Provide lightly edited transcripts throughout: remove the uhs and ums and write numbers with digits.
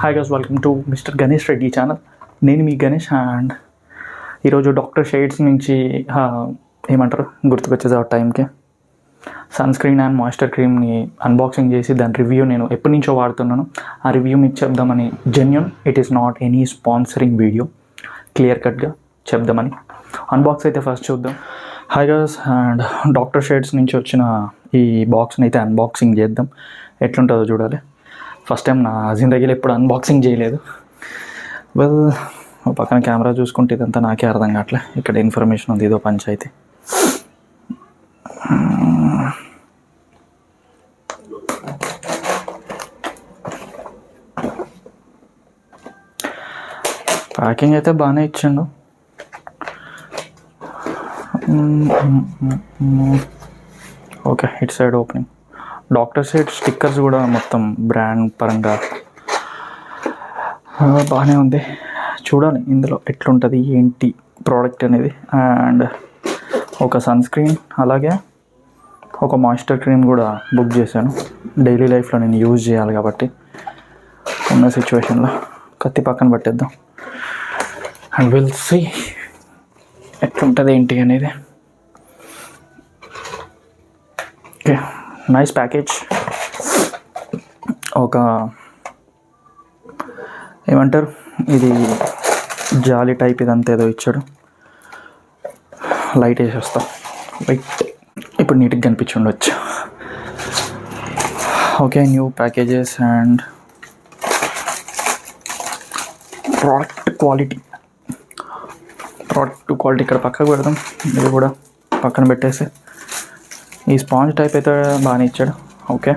Hi guys, welcome to mister Ganesh Reddy channel. నేను మీ Ganesh. And ఈరోజు డాక్టర్ షేడ్స్ నుంచి ఏమంటారు గుర్తుకొచ్చేది ఆ టైంకి సన్ స్క్రీన్ అండ్ మాయిశ్చర్ క్రీమ్ని అన్బాక్సింగ్ చేసి దాని రివ్యూ నేను ఎప్పటి నుంచో వాడుతున్నాను. ఆ రివ్యూ మీకు చెప్దామని, genuine, it is not any sponsoring video, clear కట్గా చెప్దామని. అన్బాక్స్ అయితే ఫస్ట్ చూద్దాం. Hi guys, and doctor Sheth's నుంచి వచ్చిన ఈ బాక్స్ని అయితే అన్బాక్సింగ్ చేద్దాం. ఎట్లుంటుందో చూడాలి. ఫస్ట్ టైం నా జిందగీలో ఎప్పుడు అన్బాక్సింగ్ చేయలేదు. వెల్, పక్కన కెమెరా చూసుకుంటే ఇదంతా నాకే అర్థం కావట్లే. ఇక్కడ ఇన్ఫర్మేషన్ ఉంది, ఇదో పంచాయితీ. ప్యాకింగ్ అయితే బాగానే ఇచ్చిండు. Okay, it side opening. Doctor side stickers కూడా మొత్తం బ్రాండ్ పరంగా బాగానే ఉంది. చూడాలి ఇందులో ఎట్లుంటుంది ఏంటి ప్రోడక్ట్ అనేది. అండ్ ఒక సన్ స్క్రీన్, అలాగే ఒక మాయిశ్చర్ క్రీమ్ కూడా బుక్ చేశాను. డైలీ లైఫ్లో నేను యూజ్ చేయాలి కాబట్టి ఉన్న సిచ్యువేషన్లో. కత్తి పక్కన పెట్టేద్దాం అండ్ విల్ సీ ఎట్లుంటుంది ఏంటి అనేది. Okay, nice package. ఒక ఏమంటారు, ఇది జాలి టైప్, ఇదంతా ఏదో ఇచ్చాడు. లైట్ వేసేస్తా, లైట్ ఇప్పుడు నీట్గా కనిపించి ఉండొచ్చు. Okay, new packages and product quality ఇక్కడ పక్కకు పెడదాం. ఇది కూడా పక్కన పెట్టేసి, ఈ స్పాంజ్ టైప్ అయితే బాగానే ఇచ్చాడు. ఓకే,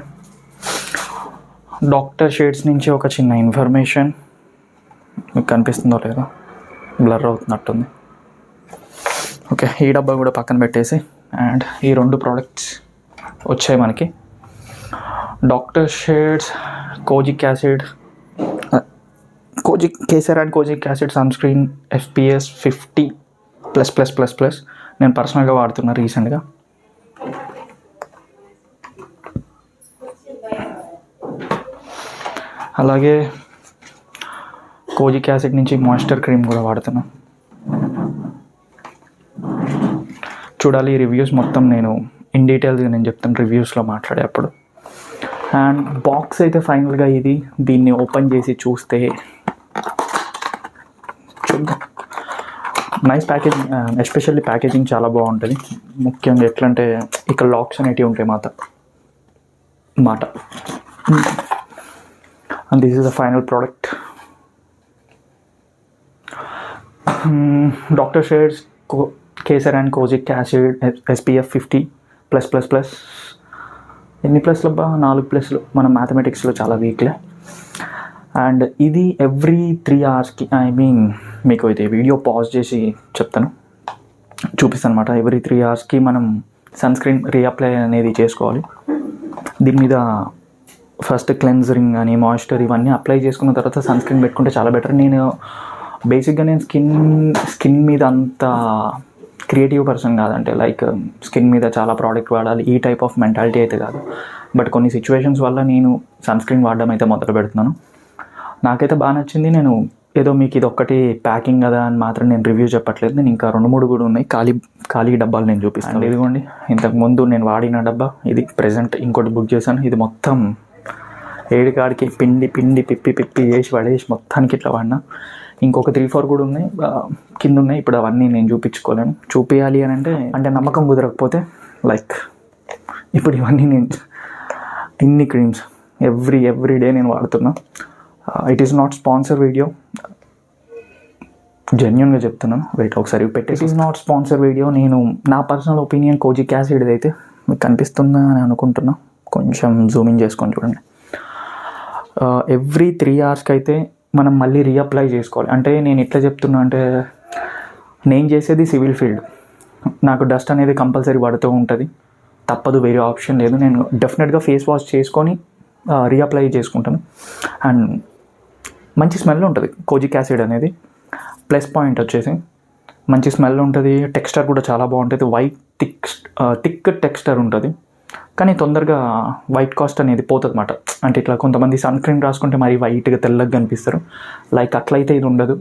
డాక్టర్ షేడ్స్ నుంచి ఒక చిన్న ఇన్ఫర్మేషన్ మీకు కనిపిస్తుందో లేదో, బ్లర్ అవుతున్నట్టుంది. ఓకే, ఈ డబ్బా కూడా పక్కన పెట్టేసి, అండ్ ఈ రెండు ప్రోడక్ట్స్ వచ్చాయి మనకి. Doctor Sheth's kojic acid, Kesar and kojic acid sunscreen FPS 50++++. నేను పర్సనల్గా వాడుతున్నా రీసెంట్గా. అలాగే కోజిక్ యాసిడ్ నుంచి మాయిశ్చర్ క్రీమ్ కూడా వాడుతున్నా. చూడాలి ఈ రివ్యూస్ మొత్తం నేను ఇన్ డీటెయిల్స్గా నేను చెప్తాను రివ్యూస్లో మాట్లాడేటప్పుడు. అండ్ బాక్స్ అయితే ఫైనల్గా ఇది. దీన్ని ఓపెన్ చేసి చూస్తే చూద్దాం. నైస్ ప్యాకేజింగ్, ఎస్పెషల్లీ ప్యాకేజింగ్ చాలా బాగుంటుంది. ముఖ్యంగా ఎట్లంటే ఇక్కడ లాక్స్ అనేటివి ఉంటాయి మాట. And this is the final product. Dr. Shades Kesar and Kojic Acid SPF 50+++. ఎన్ని ప్లస్లు అబ్బా? 4 ప్లస్లు. మన మ్యాథమెటిక్స్లో చాలా వీక్లే. అండ్ ఇది ఎవ్రీ 3 అవర్స్కి, మీకు అయితే వీడియో పాజ్ చేసి చెప్తాను, చూపిస్తాను అనమాట. ఎవ్రీ 3 అవర్స్కి మనం సన్ స్క్రీన్ రీఅప్లై అనేది చేసుకోవాలి. దీని మీద ఫస్ట్ క్లెన్జరింగ్ అని, మాయిశ్చర్ ఇవన్నీ అప్లై చేసుకున్న తర్వాత సన్ స్క్రీన్ పెట్టుకుంటే చాలా బెటర్. నేను బేసిక్గా స్కిన్ మీద అంత క్రియేటివ్ పర్సన్ కాదంటే, లైక్ స్కిన్ మీద చాలా ప్రోడక్ట్ వాడాలి ఈ టైప్ ఆఫ్ మెంటాలిటీ అయితే కాదు. బట్ కొన్ని సిచ్యువేషన్స్ వల్ల నేను సన్ స్క్రీన్ వాడడం అయితే మొదలు పెడుతున్నాను. నాకైతే బాగా నచ్చింది. నేను ఏదో మీకు ఇది ఒక్కటి ప్యాకింగ్ కదా అని మాత్రం నేను రివ్యూ చెప్పట్లేదు. నేను ఇంకా 2-3 కూడా ఉన్నాయి ఖాళీ డబ్బాలు నేను చూపిస్తాను. ఇదిగోండి, ఇంతకుముందు నేను వాడిన డబ్బా ఇది. ప్రెజెంట్ ఇంకోటి బుక్ చేశాను. ఇది మొత్తం ఏడికాడికి పిండి పిప్పి వేసి పడేసి మొత్తానికి ఇట్లా వాడినా. ఇంకొక 3-4 కూడా ఉన్నాయి కింద ఉన్నాయి. ఇప్పుడు అవన్నీ నేను చూపించుకోలేను. చూపించాలి అని అంటే నమ్మకం కుదరకపోతే, లైక్ ఇప్పుడు ఇవన్నీ నేను ఇన్ని క్రీమ్స్ ఎవ్రీ డే నేను వాడుతున్నా. It is not sponsor video, జెన్యూన్గా చెప్తున్నాను. వెయిట్ ఒకసారి పెట్టి, it is not sponsor video. నేను నా పర్సనల్ ఒపీనియన్ కోజిక్ యాసిడ్ అయితే మీకు కనిపిస్తుందా అని అనుకుంటున్నా. కొంచెం జూమింగ్ చేసుకొని చూడండి. ఎవ్రీ 3 అవర్స్కి అయితే మనం మళ్ళీ రీఅప్లై చేసుకోవాలి. అంటే నేను ఎట్లా చెప్తున్నా అంటే, నేను చేసేది సివిల్ ఫీల్డ్, నాకు డస్ట్ అనేది కంపల్సరీ పడుతూ ఉంటుంది, తప్పదు, వేరే ఆప్షన్ లేదు. నేను డెఫినెట్గా ఫేస్ వాష్ చేసుకొని రీఅప్లై చేసుకుంటాను. అండ్ మంచి స్మెల్ ఉంటుంది కోజిక్ యాసిడ్ అనేది. ప్లస్ పాయింట్ వచ్చేసి మంచి స్మెల్ ఉంటుంది. టెక్స్చర్ కూడా చాలా బాగుంటుంది. వైట్ థిక్ టెక్స్చర్ ఉంటుంది. కానీ తొందరగా వైట్ కాస్ట్ అనేది పోతుంది అన్నమాట. అంటే ఇట్లా కొంతమంది సన్ స్క్రీన్ రాసుకుంటే మరి వైట్గా తెల్లగా కనిపిస్తారు, లైక్ అట్లయితే ఇది ఉండదు.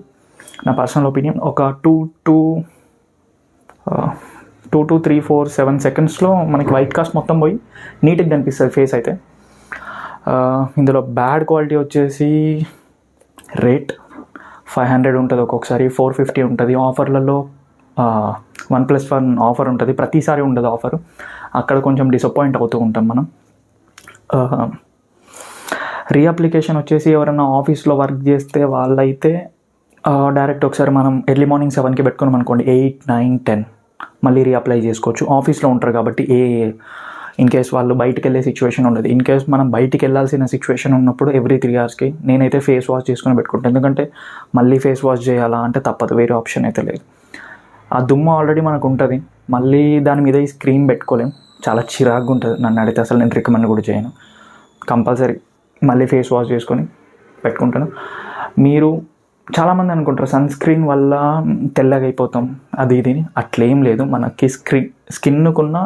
నా పర్సనల్ ఒపీనియన్. ఒక 2 to 3, 4, 7 సెకండ్స్లో మనకి వైట్ కాస్ట్ మొత్తం పోయి నీట్గా కనిపిస్తుంది ఫేస్ అయితే. ఇందులో బ్యాడ్ క్వాలిటీ వచ్చేసి రేట్ 500 ఉంటుంది, ఒక్కొక్కసారి 450 ఉంటుంది. ఆఫర్లలో 1+1 ఆఫర్ ఉంటుంది, ప్రతిసారి ఉండదు ఆఫర్. అక్కడ కొంచెం డిసప్పాయింట్ అవుతూ ఉంటాం మనం. రీఅప్లికేషన్ వచ్చేసి ఎవరైనా ఆఫీస్లో వర్క్ చేస్తే వాళ్ళైతే డైరెక్ట్ ఒకసారి మనం ఎర్లీ మార్నింగ్ 7కి పెట్టుకున్నాం అనుకోండి, 8, 9, 10 మళ్ళీ రీఅప్లై చేసుకోవచ్చు. ఆఫీస్లో ఉంటారు కాబట్టి ఇన్ కేస్ వాళ్ళు బయటికి వెళ్ళే సిచ్యువేషన్ ఉండదు. ఇన్ కేస్ మనం బయటికి వెళ్ళాల్సిన సిచ్యువేషన్ ఉన్నప్పుడు ఎవ్రీ 3 అవర్స్కి నేనైతే ఫేస్ వాష్ చేసుకుని పెట్టుకుంటాను. ఎందుకంటే మళ్ళీ ఫేస్ వాష్ చేయాలా అంటే తప్పదు, వేరే ఆప్షన్ అయితే లేదు. ఆ దుమ్ము ఆల్రెడీ మనకు ఉంటుంది, మళ్ళీ దాని మీద ఈ స్క్రీన్ పెట్టుకోలేం, చాలా చిరాగ్గా ఉంటుంది. నన్ను అడిగితే అసలు నేను రికమెండ్ కూడా చేయను. కంపల్సరీ మళ్ళీ ఫేస్ వాష్ చేసుకొని పెట్టుకుంటాను. మీరు చాలామంది అనుకుంటారు సన్ స్క్రీన్ వల్ల తెల్లగా అయిపోతాం అది ఇది, అట్లేం లేదు. మనకి స్కిన్నుకున్న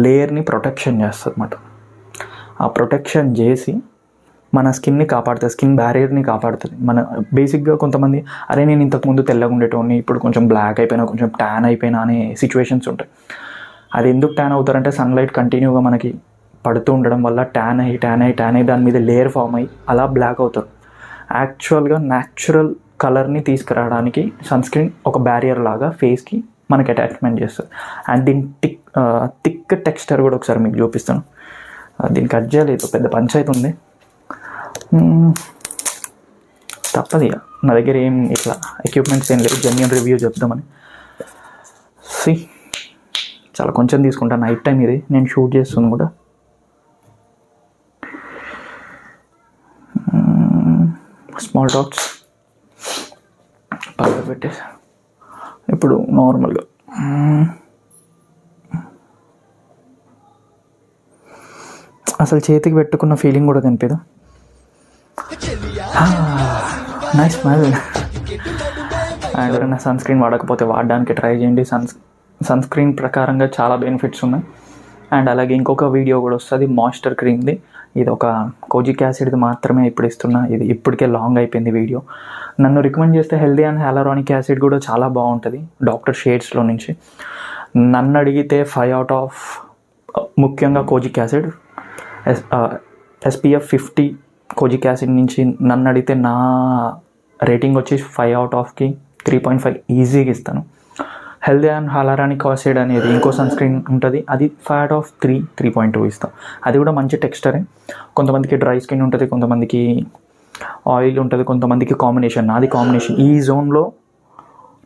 లేయర్ని ప్రొటెక్షన్ చేస్తుంది అన్నమాట. ఆ ప్రొటెక్షన్ చేసి మన స్కిన్ని కాపాడుతుంది, స్కిన్ బ్యారియర్ని కాపాడుతుంది. మన బేసిక్గా కొంతమంది అరే నేను ఇంతకుముందు తెల్లగా ఉండేటోని ఇప్పుడు కొంచెం బ్లాక్ అయిపోయినా, కొంచెం ట్యాన్ అయిపోయినా అనే సిచ్యువేషన్స్ ఉంటాయి. అది ఎందుకు ట్యాన్ అవుతారంటే సన్లైట్ కంటిన్యూగా మనకి పడుతూ ఉండడం వల్ల ట్యాన్ అయ్యి దాని మీద లేయర్ ఫామ్ అయ్యి అలా బ్లాక్ అవుతారు. యాక్చువల్గా న్యాచురల్ కలర్ని తీసుకురావడానికి సన్ స్క్రీన్ ఒక బ్యారియర్ లాగా ఫేస్కి మనకి అటాచ్మెంట్ చేస్తుంది. అండ్ దీని థిక్ టెక్స్చర్ కూడా ఒకసారి మీకు చూపిస్తాను. దీనికి కట్ చేయలేదు, పెద్ద పంచాయతీ ఉంది, తప్పదు. ఇక నా దగ్గర ఏం ఇట్లా ఎక్విప్మెంట్స్ ఏం లేవు, జెన్యూన్ రివ్యూ చెప్దామని. చాలా కొంచెం తీసుకుంటాను, నైట్ టైం ఇది నేను షూట్ చేస్తుంది కూడా. స్మాల్ డాట్స్ పక్కన పెట్టేసి ఇప్పుడు నార్మల్గా అసలు చేతికి పెట్టుకున్న ఫీలింగ్ కూడా కనిపించదు. Nice smile. అండ్ ఎవరైనా సన్ స్క్రీన్ వాడకపోతే వాడడానికి ట్రై చేయండి. సన్ స్క్రీన్ ప్రకారంగా చాలా బెనిఫిట్స్ ఉన్నాయి. అండ్ అలాగే ఇంకొక వీడియో కూడా వస్తుంది మాయిశ్చర్ క్రీమ్ది. ఇది ఒక కోజిక్ యాసిడ్ది మాత్రమే ఇప్పుడు ఇస్తున్నా, ఇది ఇప్పటికే లాంగ్ అయిపోయింది వీడియో. నన్ను రికమెండ్ చేస్తే హెల్దీ అండ్ హ్యాలరానిక్ యాసిడ్ కూడా చాలా బాగుంటుంది డాక్టర్ షేడ్స్లో నుంచి. నన్ను అడిగితే 5 out of ముఖ్యంగా kojic acid, SPF 50 kojic acid నుంచి నన్ను అడిగితే నా రేటింగ్ వచ్చి 5 out of 3.5 ఈజీగా ఇస్తాను. హెల్దీ అండ్ హ్యాలరానిక్ యాసిడ్ అనేది ఇంకో సన్ స్క్రీన్ ఉంటుంది, అది 5 out of 3.2 ఇస్తాం. అది కూడా మంచి టెక్స్చరే. కొంతమందికి డ్రై స్కిన్ ఉంటుంది, కొంతమందికి ఆయిల్ ఉంటుంది, కొంతమందికి కాంబినేషన్. నాది కాంబినేషన్. ఈ జోన్లో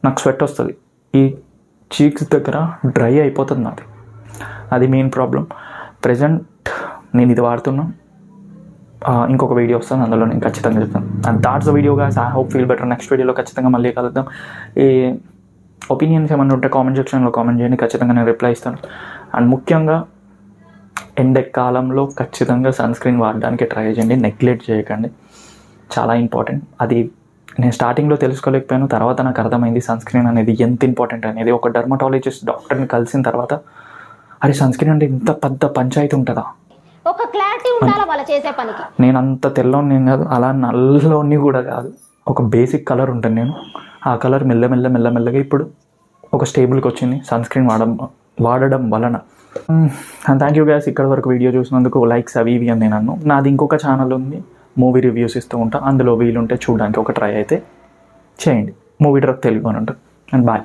నాకు స్వెట్ వస్తుంది, ఈ చీక్స్ దగ్గర డ్రై అయిపోతుంది నాది, అది మెయిన్ ప్రాబ్లం. ప్రజెంట్ నేను ఇది వాడుతున్నా. ఇంకొక వీడియో వస్తుంది, అందులో నేను ఖచ్చితంగా చెప్తాను. And that's the video guys. I hope feel better. Next వీడియోలో ఖచ్చితంగా మళ్ళీ కలుద్దాం. ఈ ఒపీనియన్స్ ఏమన్నా ఉంటే కామెంట్ సెక్షన్లో కామెంట్ చేయండి, ఖచ్చితంగా నేను రిప్లై ఇస్తాను. అండ్ ముఖ్యంగా ఎండాకాలంలో ఖచ్చితంగా సన్ స్క్రీన్ వాడడానికి ట్రై చేయండి, నెగ్లెక్ట్ చేయకండి, చాలా ఇంపార్టెంట్. అది నేను స్టార్టింగ్లో తెలుసుకోలేకపోయాను, తర్వాత నాకు అర్థమైంది సన్ స్క్రీన్ అనేది ఎంత ఇంపార్టెంట్ అనేది. ఒక డర్మటాలజిస్ట్ డాక్టర్ని కలిసిన తర్వాత అరే సన్ స్క్రీన్ అంటే ఇంత పెద్ద పంచాయతీ ఉంటుందా, ఒక క్లారిటీ ఉండాలి వాళ్ళు చేసే పనికి. నేను అంత తెల్లని కాదు, అలా నల్లని కూడా కాదు, ఒక బేసిక్ కలర్ ఉంటుంది. నేను ఆ కలర్ మెల్లమెల్లగా ఇప్పుడు ఒక స్టేబుల్కి వచ్చింది సన్ స్క్రీన్ వాడడం వలన. అండ్ థ్యాంక్ యూ గైస్, ఇక్కడ వరకు వీడియో చూసినందుకు. లైక్స్ అవి ఇవి అని నేను అన్నాను. నాది ఇంకొక ఛానల్ ఉంది, మూవీ రివ్యూస్ ఇస్తూ ఉంటా, అందులో వీలుంటే చూడడానికి ఒక ట్రై అయితే చేయండి. మూవీ డ్రగ్ తెలుగు అని ఉంటుంది. And bye.